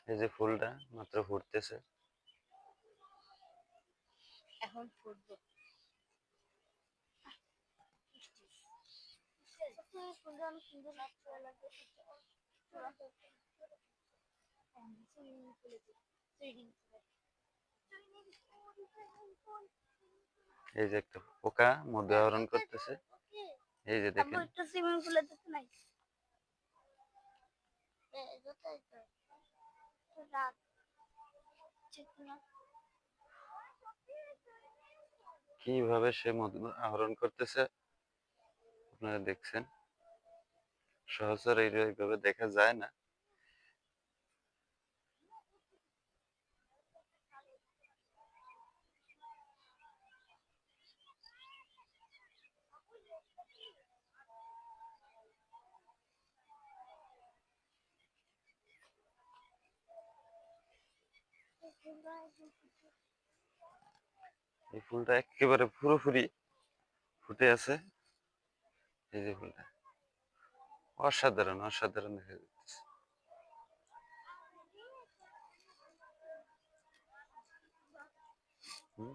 এই যে ফুলটা মাত্র ফুটতেছে। এখন ফুটবো। এই যে একটা পোকা মধু আহরণ করতেছে, এই যে দেখেন। সুইমিং পুলে যেতে নাই কিভাবে সে মধু আহরণ করতেছে আপনারা দেখছেন, সহজে এইভাবে দেখা যায় না। এই ফুলটা একেবারে পুরোপুরি ফুটে আছে। এই যে ফুলটা অসাধারণ অসাধারণ দেখা যাচ্ছে। হুম।